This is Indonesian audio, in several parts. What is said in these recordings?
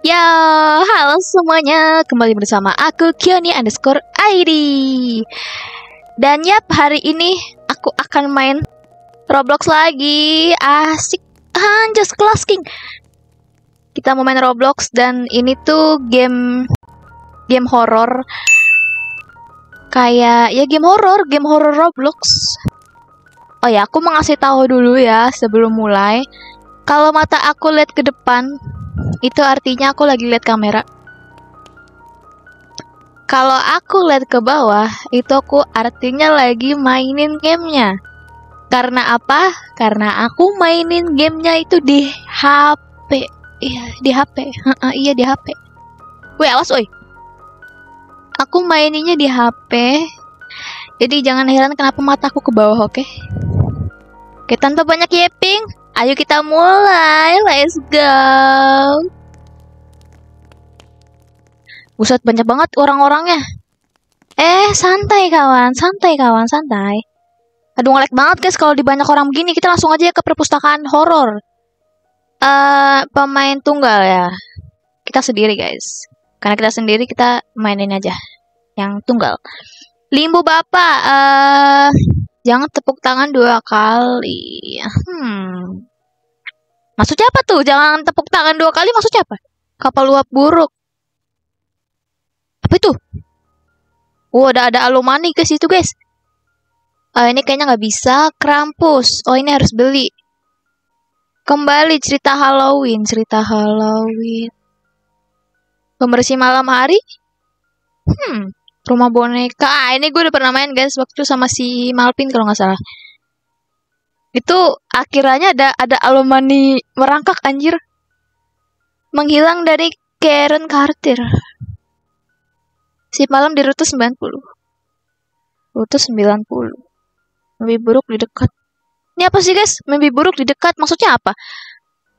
Ya, halo semuanya, kembali bersama aku Kioni_ID. Dan yap, hari ini aku akan main Roblox lagi. Asik, anjas kelas king. Kita mau main Roblox dan ini tuh game horor. Kayak ya game horor Roblox. Oh ya, aku mau ngasih tahu dulu ya sebelum mulai. Kalau mata aku lihat ke depan, itu artinya aku lagi lihat kamera. Kalau aku lihat ke bawah, itu aku artinya lagi mainin gamenya. Karena apa? Karena aku mainin gamenya itu di HP. Iya, di HP. Iya, di HP. Weh, awas, oi. Aku maininnya di HP. Jadi jangan heran kenapa mataku ke bawah, oke? Oke, tanpa banyak yapping, ayo kita mulai. Let's go. Buset, banyak banget orang-orangnya. Santai kawan, santai. Aduh, ngelag banget guys kalau di banyak orang begini. Kita langsung aja ke perpustakaan horor. Pemain tunggal ya. Kita sendiri guys. Karena kita sendiri, kita mainin aja yang tunggal. Limbo Bapak, jangan tepuk tangan 2 kali. Maksudnya apa tuh? Jangan tepuk tangan 2 kali maksudnya apa? Kapal uap buruk. Apa itu? Ada alumni ke situ guys. Ini kayaknya nggak bisa. Krampus. Oh, ini harus beli. Kembali cerita Halloween. Pembersih malam hari. Rumah boneka. Ini gue udah pernah main guys waktu sama si Malpin kalau nggak salah. Itu akhirnya ada alumni merangkak anjir. Menghilang dari Karen Carter. Si malam di rute 90. Rute 90. Mimpi buruk di dekat. Ini apa sih guys? Mimpi buruk di dekat maksudnya apa?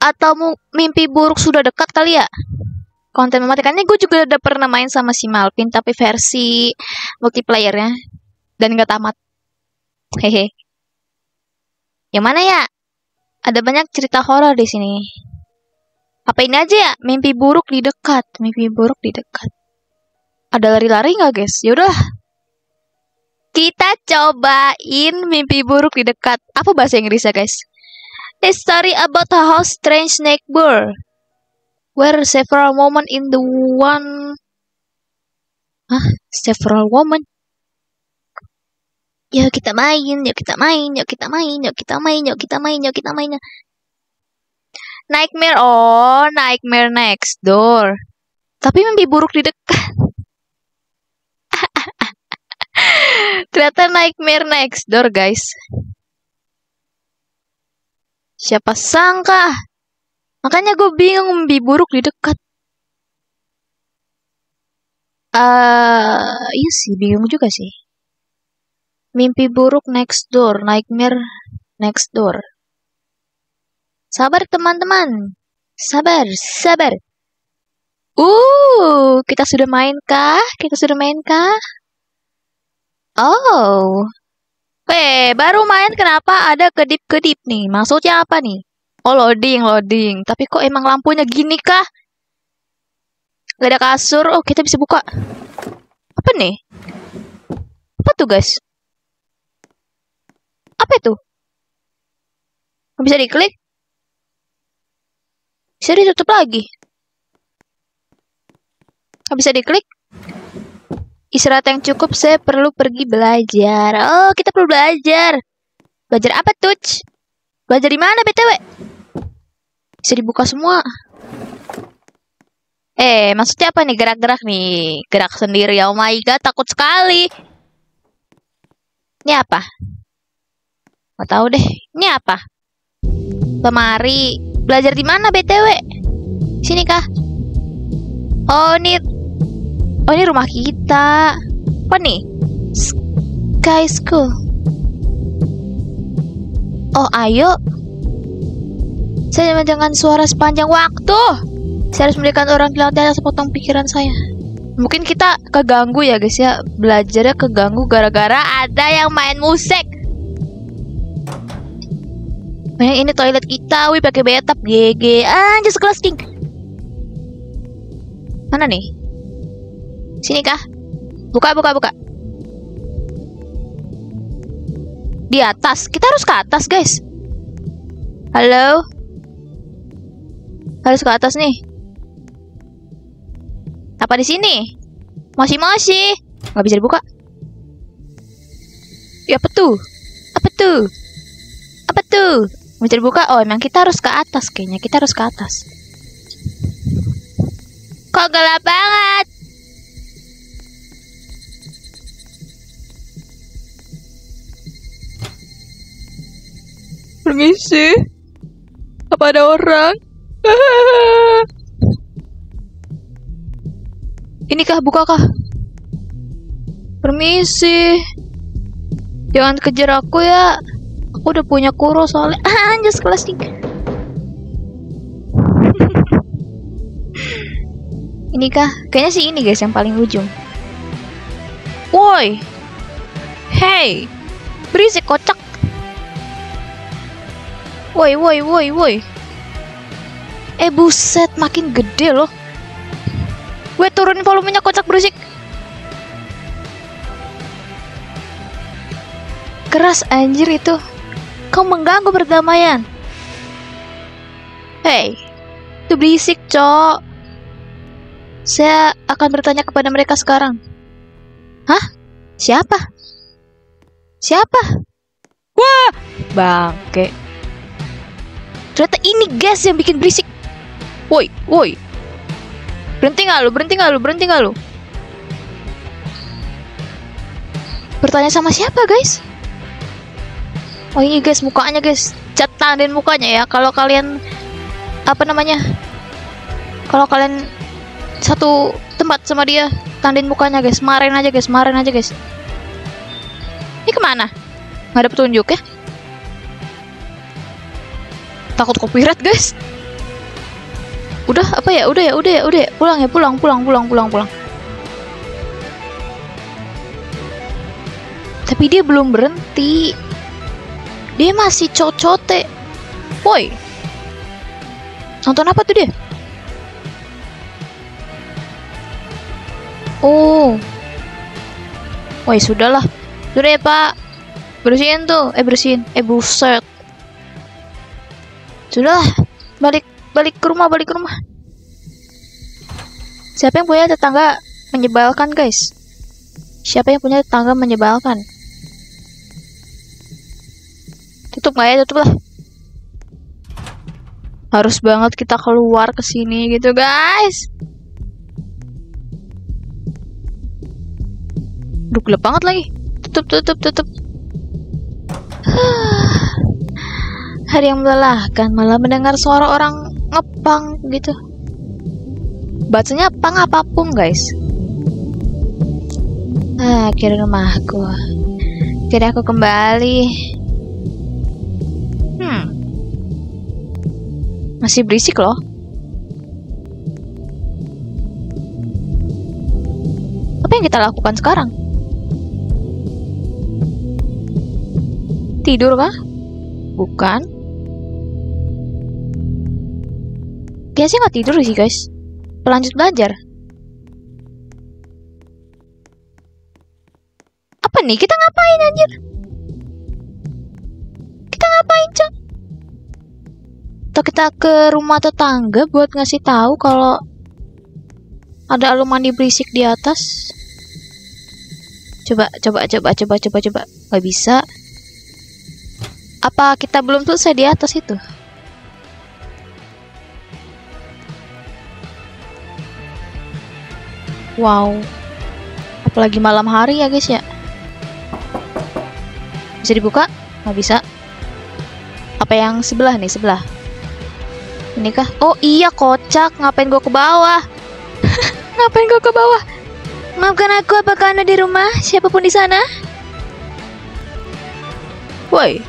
Atau mimpi buruk sudah dekat kali ya? Konten mematikannya gue juga udah pernah main sama si Malpin tapi versi multiplayernya dan gak tamat. Hehe. Yang mana ya? Ada banyak cerita horor di sini. Apa ini aja ya? Mimpi buruk di dekat. Ada lari-lari nggak guys? Yaudah. Kita cobain mimpi buruk di dekat. Apa bahasa Inggrisnya guys? A story about a house strange neighbor. Where several moments in the one. Several moments. Yuk kita main. Nightmare next door. Tapi mimpi buruk di dekat. Ternyata nightmare next door guys. Siapa sangka. Makanya gue bingung mimpi buruk di dekat. Iya sih, bingung juga sih. Mimpi buruk next door, nightmare next door. Sabar teman-teman. Sabar. Kita sudah mainkah? Oh. Baru main kenapa ada kedip-kedip nih? Maksudnya apa nih? Oh, loading. Tapi kok emang lampunya gini kah? Gak ada kasur. Oh, kita bisa buka. Apa nih? Apa tuh, guys? Apa itu? Bisa diklik? Bisa ditutup lagi? Gak bisa diklik? Istirahat yang cukup, saya perlu pergi belajar. Oh, kita perlu belajar. Belajar apa, Tuh? Belajar di mana, BTW? Bisa dibuka semua. Maksudnya apa nih gerak-gerak nih? Gerak sendiri. Oh my god, takut sekali. Ini apa? Gak tahu deh. Ini apa? Lemari. Belajar di mana, BTW? Sini kah? Oh, ini rumah kita. Apa nih? Sky School. Oh, ayo. Saya mendengarkan suara sepanjang waktu. Saya harus memberikan orang hilang di atas sepotong pikiran saya. Mungkin kita keganggu ya guys ya. Belajarnya keganggu gara-gara ada yang main musik. Ini toilet kita. Wih, pakai bathtub. GG. Anjir, sekelas king. Mana nih? Sini kah? Buka. Di atas. Kita harus ke atas, guys. Halo? Harus ke atas nih. Apa di sini? Masih. Nggak bisa dibuka. Ya, apa tuh? Bisa dibuka? Oh, emang kita harus ke atas kayaknya. Kita harus ke atas. Kok gelap banget? Permisi. Apa ada orang? Inikah, bukakah? Permisi. Jangan kejar aku ya. Aku udah punya kuro soalnya. Anjas kelas 3. Inikah? Kayaknya sih ini guys yang paling ujung. Woi. Hey. Berisik kocak. Woi. Buset, makin gede loh. Gue turunin volumenya, kocak berisik. Keras anjir itu. Kau mengganggu perdamaian. Hey, itu berisik, cok. Saya akan bertanya kepada mereka sekarang. Hah? Siapa? Wah, bangke. Ternyata ini guys yang bikin berisik. Woi. Berhenti nggak lu? Bertanya sama siapa, guys? Oh, ini guys mukanya, guys. Tandin mukanya ya. Kalau kalian kalau kalian satu tempat sama dia, tandin mukanya, guys. Marahin aja, guys. Ini kemana? Nggak ada petunjuk ya? Takut copyright, guys. Udah pulang. Tapi dia belum berhenti. Dia masih cocote. Woi. Nonton apa tuh dia? Oh. Woi, sudahlah. Sudah ya, Pak. Bersihin tuh. Buset. Sudahlah. Balik ke rumah. Siapa yang punya tetangga menyebalkan, guys? Tutup nggak ya? Tutup lah. Harus banget kita keluar ke sini gitu, guys. Duh, gelap banget lagi. Tutup. Hari yang melelahkan, malah mendengar suara orang ngepang gitu. Bacanya pang apapun, guys. Akhirnya rumahku. Akhirnya aku kembali. Masih berisik loh. Apa yang kita lakukan sekarang? Tidur kah? Bukan. Biasanya nggak tidur sih, guys. Lanjut belajar. Apa nih? Kita ngapain, anjir? Cok? Atau kita ke rumah tetangga buat ngasih tahu kalau ada alumni berisik di atas? Coba. Nggak bisa. Apa kita belum selesai di atas itu? Wow. Apalagi malam hari ya, guys ya. Bisa dibuka? Nggak bisa. Apa yang sebelah nih? Sebelah. Ini kah? Oh iya, kocak. Ngapain gua ke bawah? Maafkan aku, apakah Anda di rumah? Siapapun di sana? Woi.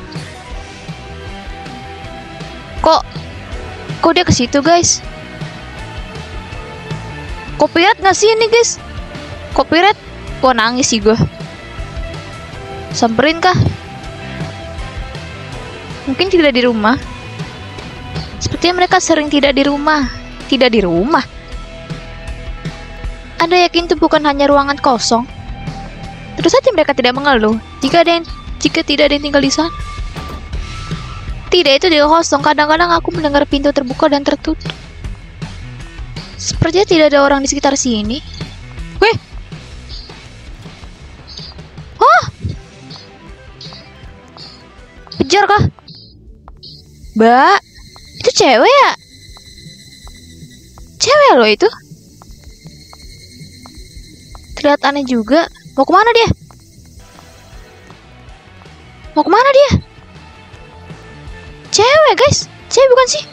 Kok dia ke situ, guys? Copyright nggak sih ini, guys? Copyright? Wah, nangis sih gua. Samperin kah? Mungkin tidak di rumah. Sepertinya mereka sering tidak di rumah. Anda yakin itu bukan hanya ruangan kosong? Terus saja mereka tidak mengeluh jika tidak ada yang tinggal di sana. Tidak, itu juga kosong. Kadang-kadang aku mendengar pintu terbuka dan tertutup. Sepertinya tidak ada orang di sekitar sini. Weh! Oh! Kejar kah? Mbak, itu cewek ya? Cewek loh itu. Terlihat aneh juga. Mau kemana dia? Mau kemana dia? Cewek guys. Cewek bukan sih?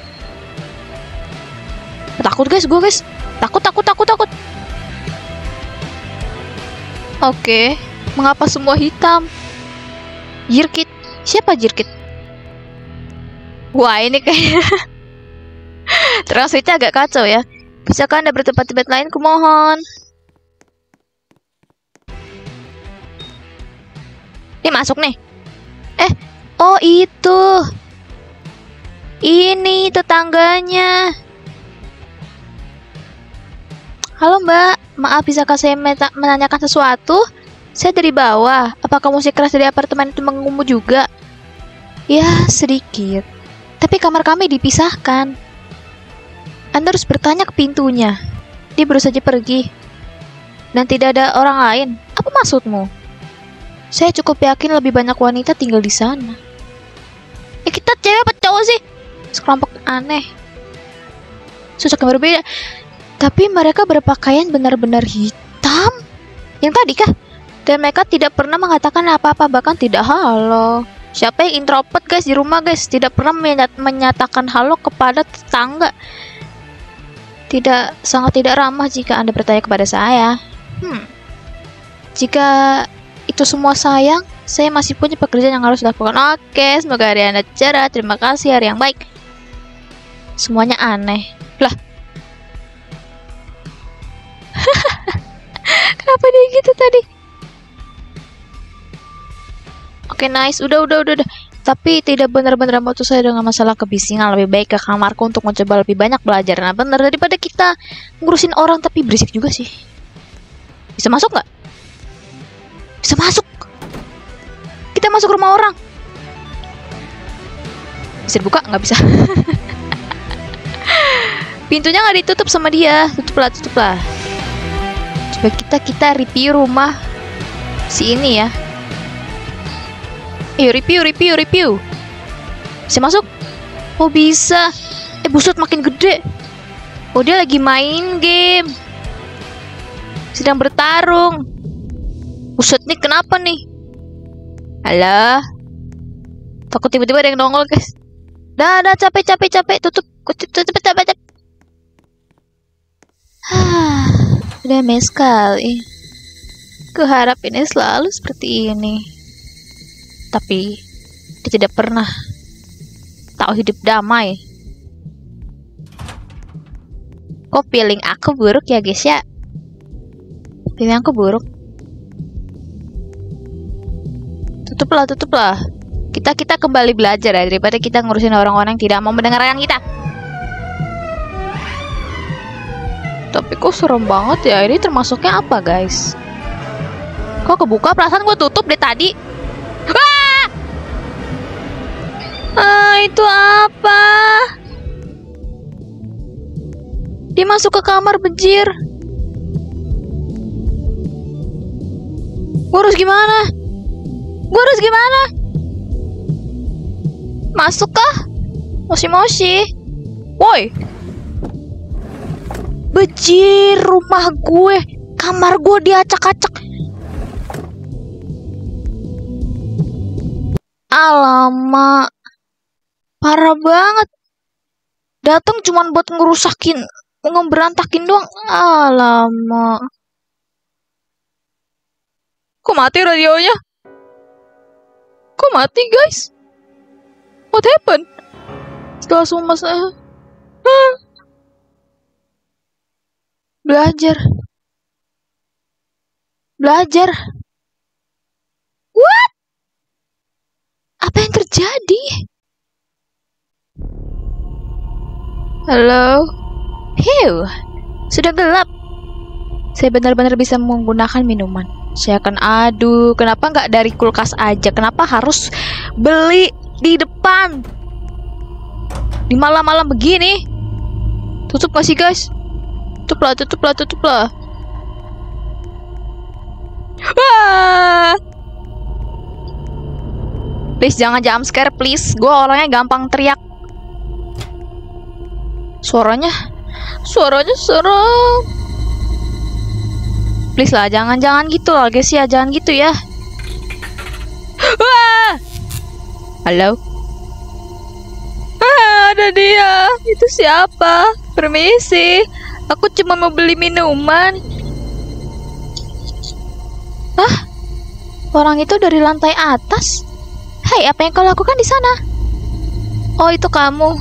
Takut guys, gue guys. Takut. Oke. Mengapa semua hitam? Jirkit. Siapa Jirkit? Wah, ini kayaknya transitnya agak kacau ya. Bisakah Anda bertempat tempat lain, kumohon? Ini masuk nih. Oh itu. Ini tetangganya. Halo Mbak, maaf bisakah saya menanyakan sesuatu? Saya dari bawah. Apakah musik keras dari apartemen itu mengganggu juga? Ya, sedikit. Tapi kamar kami dipisahkan. Anda harus bertanya ke pintunya. Dia baru saja pergi. Dan tidak ada orang lain. Apa maksudmu? Saya cukup yakin lebih banyak wanita tinggal di sana. Kita cewek apa cowok sih? Sekelompok aneh. Sosok yang berbeda. Tapi mereka berpakaian benar-benar hitam. Yang tadi kah? Dan mereka tidak pernah mengatakan apa-apa, bahkan tidak halo. Siapa yang introvert guys di rumah guys? Tidak pernah menyatakan halo kepada tetangga. Sangat tidak ramah jika Anda bertanya kepada saya. Jika itu semua sayang, saya masih punya pekerjaan yang harus dilakukan. Oke, semoga hari Anda cerah. Terima kasih, hari yang baik. Semuanya aneh. Lah. Kenapa dia gitu tadi? Oke, nice. Udah. Tapi tidak benar-benar membantu saya dengan masalah kebisingan. Lebih baik ke kamarku untuk mencoba lebih banyak belajar. Nah, benar daripada kita ngurusin orang tapi berisik juga sih. Bisa masuk nggak? Bisa masuk. Kita masuk rumah orang. Bisa dibuka? Nggak bisa. Pintunya nggak ditutup sama dia. Tutuplah. Coba kita review rumah si ini ya. Review. Bisa masuk? Oh bisa. Buset makin gede. Oh dia lagi main game. Sedang bertarung. Buset nih kenapa nih? Halo. Takut tiba-tiba ada yang nongol guys. Dah capek. Tutup. Capek. Damai sekali. Kuharap ini selalu seperti ini. Tapi dia tidak pernah tahu hidup damai. Kok feeling aku buruk ya guys ya? Feeling aku buruk. Tutuplah. Kita kembali belajar ya, daripada kita ngurusin orang-orang yang tidak mau mendengarkan kita. Tapi kok serem banget ya. Ini termasuknya apa guys? Kok kebuka? Perasaan gue tutup deh tadi. Itu apa? Dia masuk ke kamar bejir. Gue harus gimana? Masuk kah? Moshi. Woi. Bejir, rumah gue. Kamar gue diacak-acak. Alamak. Parah banget. Datang cuman buat ngeberantakin doang. Alamak. Kok mati radionya? Kok mati guys? What happened? Setelah semua saya belajar. What? Apa yang terjadi? Halo? Sudah gelap. Saya benar-benar bisa menggunakan minuman. Saya akan adu. Kenapa nggak dari kulkas aja? Kenapa harus beli di depan? Di malam-malam begini. Tutup gak sih guys? Tutup lah. Wah! Please jangan jump scare please. Gue orangnya gampang teriak. Suaranya serem. Please lah, jangan gitu lah guys ya, jangan gitu ya. Wah! Halo? Ada dia. Itu siapa? Permisi. Aku cuma mau beli minuman. Orang itu dari lantai atas. Hai, apa yang kau lakukan di sana? Oh, itu kamu.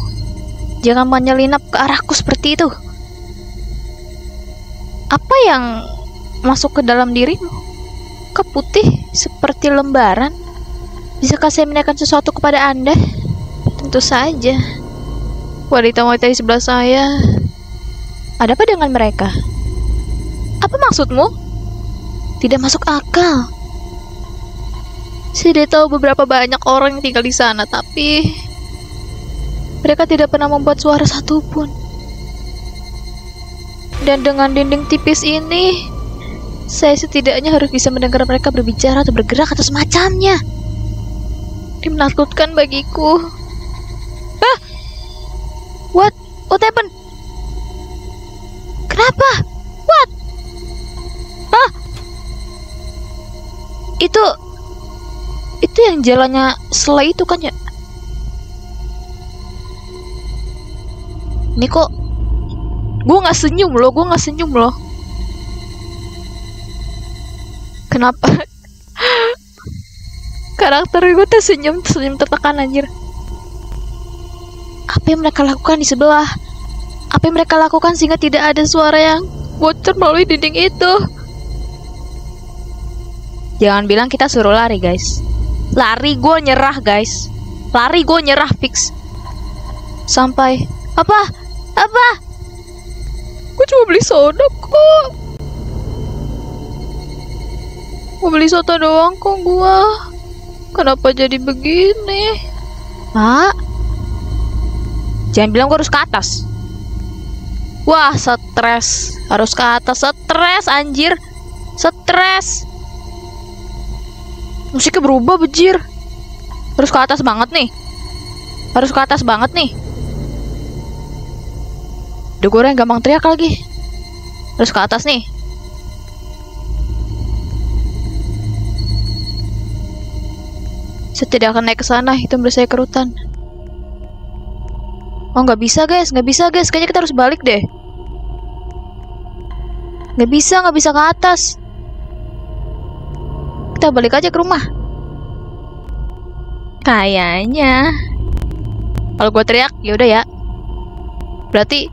Jangan menyelinap ke arahku seperti itu. Apa yang masuk ke dalam dirimu? Kau putih seperti lembaran. Bisakah saya menanyakan sesuatu kepada Anda? Tentu saja. Wanita-wanita di sebelah saya. Ada apa dengan mereka? Apa maksudmu? Tidak masuk akal. Saya tahu beberapa banyak orang yang tinggal di sana, tapi mereka tidak pernah membuat suara satupun. Dan dengan dinding tipis ini, saya setidaknya harus bisa mendengar mereka berbicara atau bergerak atau semacamnya. Ini menakutkan bagiku. What happened? Kenapa? What? Itu yang jalannya Slay itu kan ya? Ini kok gue nggak senyum loh. Kenapa? Karakter gue tuh senyum tertekan anjir. Apa yang mereka lakukan di sebelah? Apa yang mereka lakukan sehingga tidak ada suara yang bocor melalui dinding itu? Jangan bilang kita suruh lari guys. Lari gue nyerah guys. Fix. Sampai apa? Gue cuma beli soda kok. Gue beli soda doang kok gua. Kenapa jadi begini? Jangan bilang gue harus ke atas. Wah, stres. Harus ke atas, stres anjir. Stres. Musiknya berubah bejir. Harus ke atas banget nih. Udah gue yang gampang teriak lagi. Harus ke atas nih. Saya tidak akan naik ke sana, itu menurut saya kerutan. Oh, nggak bisa guys. Kayaknya kita harus balik deh. Nggak bisa ke atas. Kita balik aja ke rumah. Kayaknya. Kalau gue teriak, yaudah ya. Berarti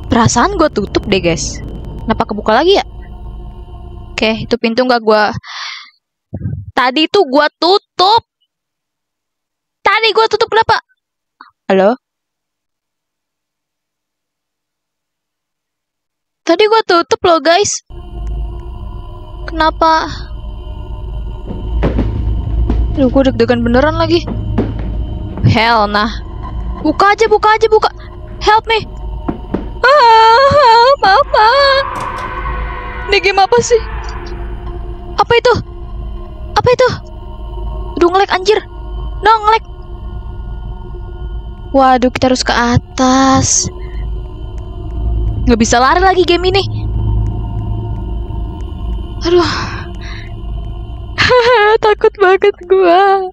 perasaan gue tutup deh guys. Kenapa kebuka lagi ya? Oke, itu pintu nggak gue. Tadi tuh gue tutup. Kenapa? Halo? Tadi gue tutup loh guys. Kenapa? Aduh, gue deg-degan beneran lagi. Hell nah. Buka aja. Help me. Mama. Ini game apa sih? Apa itu? Aduh, nge-lag anjir. No, nge-lag. Waduh, kita harus ke atas. Nggak bisa lari lagi game ini. Aduh. Takut banget gua.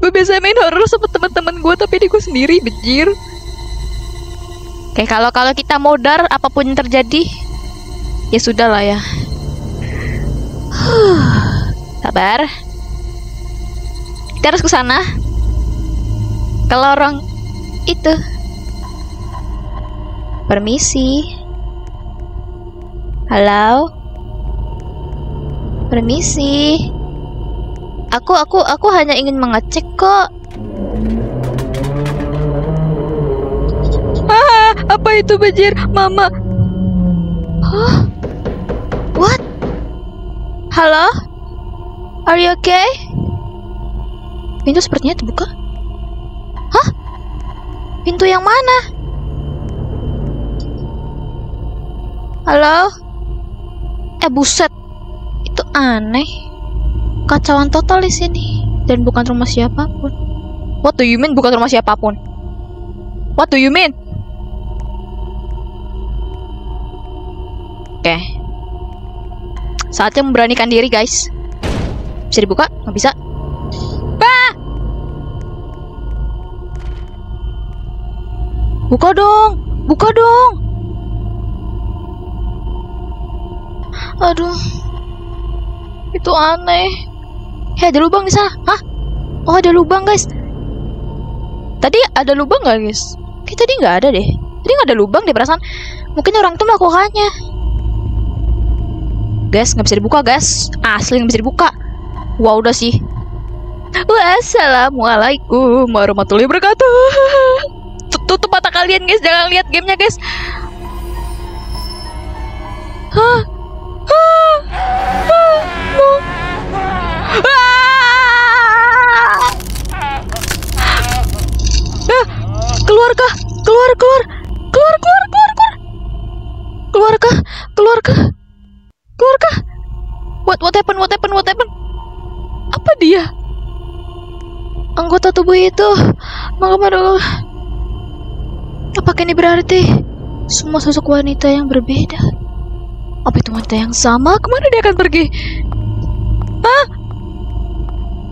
Gue biasa main horror sama teman-teman gue, tapi ini gue sendiri, bejir. Oke, kalau kita modar apapun yang terjadi, ya sudah lah ya. Sabar. Kita harus ke sana. Ke lorong itu. Permisi. Halo. Permisi. Aku hanya ingin mengecek kok. Apa itu bejir? Mama. Huh? What? Halo? Are you okay? Pintu sepertinya terbuka. Hah? Pintu yang mana? Halo? Buset. Itu aneh. Kacauan total di sini. Dan bukan rumah siapapun. What do you mean bukan rumah siapapun? What do you mean? Oke. Saatnya memberanikan diri, guys. Bisa dibuka? Nggak bisa. Ah! Buka dong! Buka dong! Aduh. Itu aneh. Ada lubang di sana. Hah? Oh, ada lubang, guys. Tadi ada lubang nggak, guys? Kayak tadi nggak ada deh. Tadi nggak ada lubang deh perasaan. Mungkin orang tuh melakukannya. Guys, nggak bisa dibuka, guys. Asli nggak bisa dibuka. Wah, udah sih. Wassalamualaikum warahmatullahi wabarakatuh. Tutup mata kalian, guys. Jangan lihat gamenya, guys. Hah? Keluar kah? Keluar. What happened? Apa dia? Anggota tubuh itu dulu. Apakah ini berarti semua sosok wanita yang berbeda? Apa itu wanita yang sama? Kemana dia akan pergi? Hah?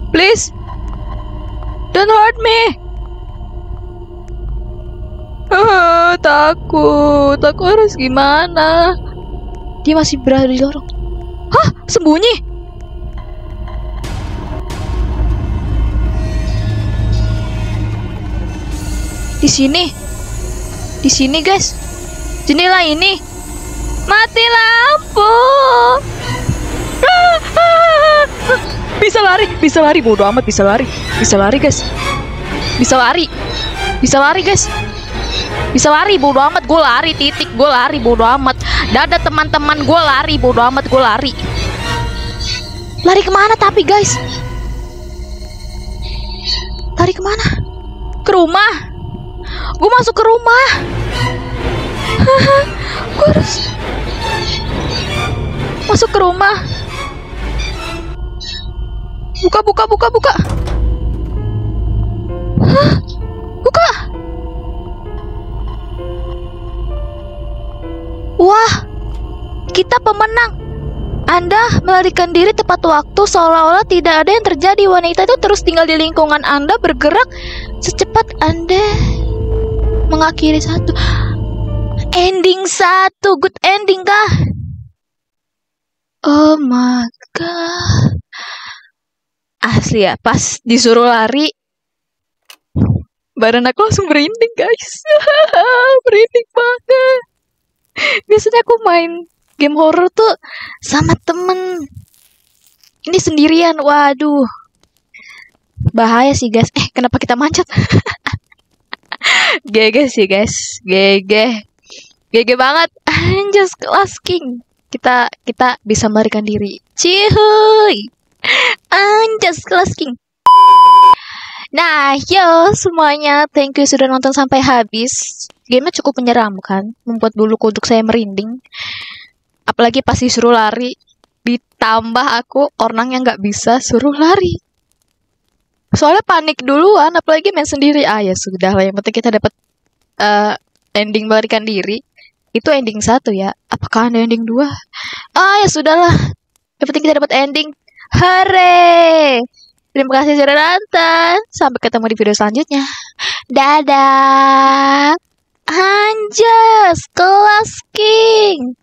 Please, don't hurt me. Takut. Aku harus gimana? Dia masih berada di lorong. Hah? Sembunyi? Di sini, guys. Jendela ini. Mati lampu. Bisa lari. Bodoh amat, bisa lari, guys. Bisa lari, bodo amat, gue lari, titik, gue lari, bodo amat. Dadah teman-teman, gue lari, bodo amat, gue lari. Lari kemana tapi, guys? Lari kemana? Ke rumah. Gue masuk ke rumah. Gue harus masuk ke rumah. Buka. Hah? Buka. Wah, kita pemenang. Anda melarikan diri tepat waktu, seolah-olah tidak ada yang terjadi. Wanita itu terus tinggal di lingkungan Anda, bergerak secepat Anda mengakhiri satu. Ending satu, good ending kah? Oh my god. Asli ya, pas disuruh lari, badan aku langsung merinding, guys. Merinding banget. Biasanya aku main game horror tuh sama temen. Ini sendirian, waduh. Bahaya sih, guys. Kenapa kita manjat? GG sih, guys. GG banget. Anjas kelas king. Kita bisa melarikan diri. Cihuy. Anjas kelas king. Nah, yo semuanya, thank you sudah nonton sampai habis. Gamenya cukup menyeramkan, membuat bulu kuduk saya merinding. Apalagi pas disuruh lari, ditambah aku orang yang nggak bisa suruh lari. Soalnya panik duluan, apalagi main sendiri. Ya sudah lah, yang penting kita dapat ending melarikan diri. Itu ending 1 ya. Apakah ada ending 2? Ya sudahlah. Yang penting kita dapat ending. Hore! Terima kasih sudah nonton. Sampai ketemu di video selanjutnya. Dadah. Anjas kelas king.